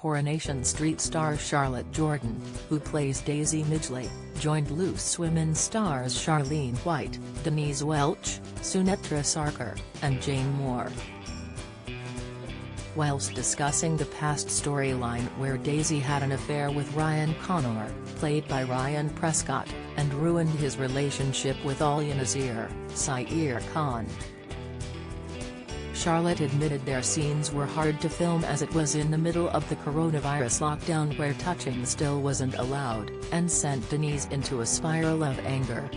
Coronation Street star Charlotte Jordan, who plays Daisy Midgley, joined Loose Women stars Charlene White, Denise Welch, Sunetra Sarkar, and Jane Moore. Whilst discussing the past storyline where Daisy had an affair with Ryan Connor, played by Ryan Prescott, and ruined his relationship with Alia Nazir, Sair Khan, Charlotte admitted their scenes were hard to film as it was in the middle of the coronavirus lockdown where touching still wasn't allowed, and sent Denise into a spiral of anger.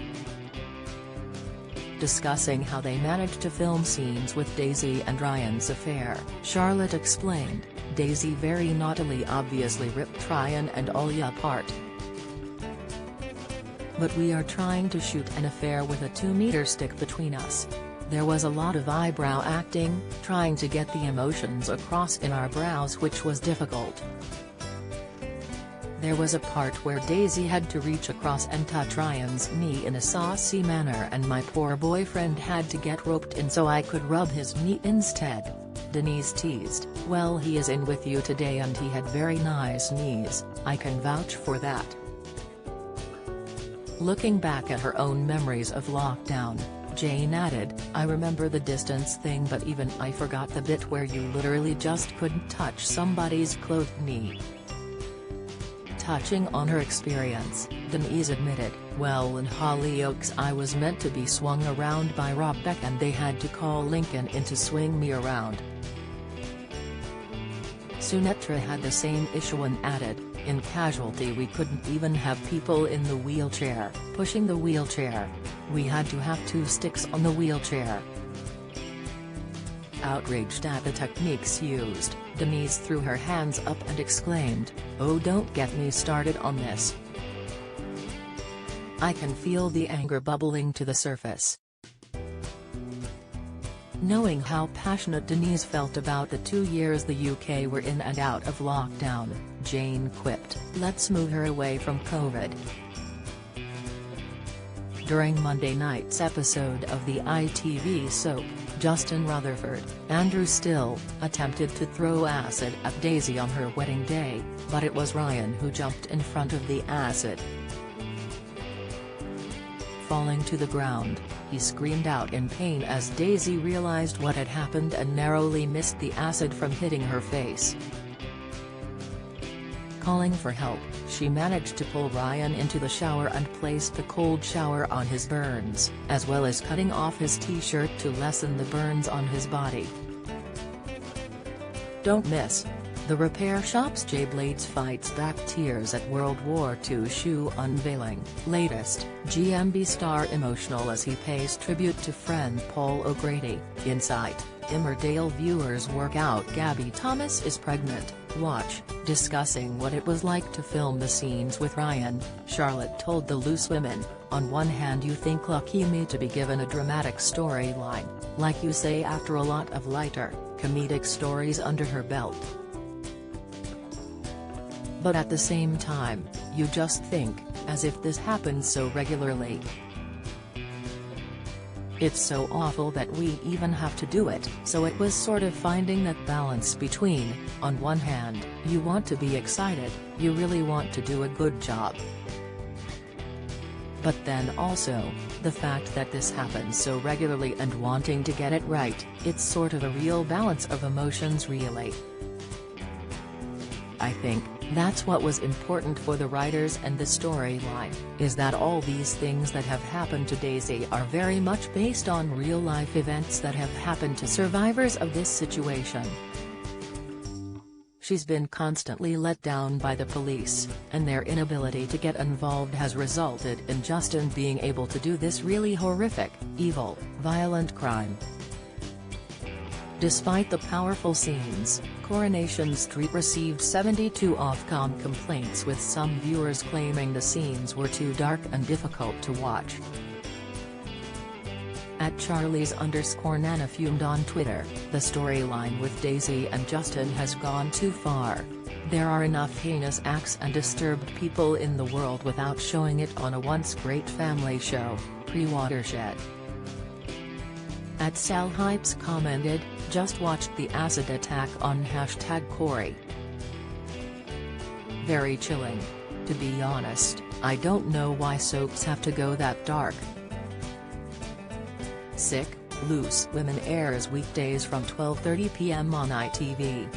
Discussing how they managed to film scenes with Daisy and Ryan's affair, Charlotte explained, "Daisy very naughtily obviously ripped Ryan and Alia apart. But we are trying to shoot an affair with a 2-meter stick between us. There was a lot of eyebrow acting, trying to get the emotions across in our brows, which was difficult. There was a part where Daisy had to reach across and touch Ryan's knee in a saucy manner and my poor boyfriend had to get roped in so I could rub his knee instead." Denise teased, "Well, he is in with you today and he had very nice knees, I can vouch for that." Looking back at her own memories of lockdown, Jane added, "I remember the distance thing, but even I forgot the bit where you literally just couldn't touch somebody's clothed knee." Touching on her experience, Denise admitted, "Well, in Hollyoaks I was meant to be swung around by Rob Beck and they had to call Lincoln in to swing me around." Sunetra had the same issue and added, "In Casualty we couldn't even have people in the wheelchair, pushing the wheelchair. We had to have 2 sticks on the wheelchair." Outraged at the techniques used, Denise threw her hands up and exclaimed, "Oh, don't get me started on this. I can feel the anger bubbling to the surface." Knowing how passionate Denise felt about the 2 years the UK were in and out of lockdown, Jane quipped, "Let's move her away from COVID." During Monday night's episode of the ITV soap, Justin Rutherford, Andrew Still, attempted to throw acid at Daisy on her wedding day, but it was Ryan who jumped in front of the acid. Falling to the ground, he screamed out in pain as Daisy realized what had happened and narrowly missed the acid from hitting her face. Calling for help, she managed to pull Ryan into the shower and placed the cold shower on his burns, as well as cutting off his t-shirt to lessen the burns on his body. Don't miss. The repair shop's Jay Blades fights back tears at World War II shoe unveiling. Latest, GMB star emotional as he pays tribute to friend Paul O'Grady. Insight, Emmerdale viewers work out Gabby Thomas is pregnant. Watch. Discussing what it was like to film the scenes with Ryan, Charlotte told the Loose Women, "On one hand you think lucky me to be given a dramatic storyline, like you say, after a lot of lighter, comedic stories under her belt. But at the same time, you just think, as if this happens so regularly. It's so awful that we even have to do it." So it was sort of finding that balance between, on one hand, you want to be excited, you really want to do a good job. But then also, the fact that this happens so regularly and wanting to get it right, it's sort of a real balance of emotions really. I think that's what was important for the writers and the storyline, is that all these things that have happened to Daisy are very much based on real-life events that have happened to survivors of this situation. She's been constantly let down by the police, and their inability to get involved has resulted in Justin being able to do this really horrific, evil, violent crime. Despite the powerful scenes, Coronation Street received 72 Ofcom complaints, with some viewers claiming the scenes were too dark and difficult to watch. At Charlies_Nana fumed on Twitter, "The storyline with Daisy and Justin has gone too far. There are enough heinous acts and disturbed people in the world without showing it on a once great family show." Pre-Watershed. At Sal Hypes commented, "Just watched the acid attack on #Corey. Very chilling. To be honest, I don't know why soaps have to go that dark. Sick, Loose Women airs weekdays from 12:30 p.m. on ITV.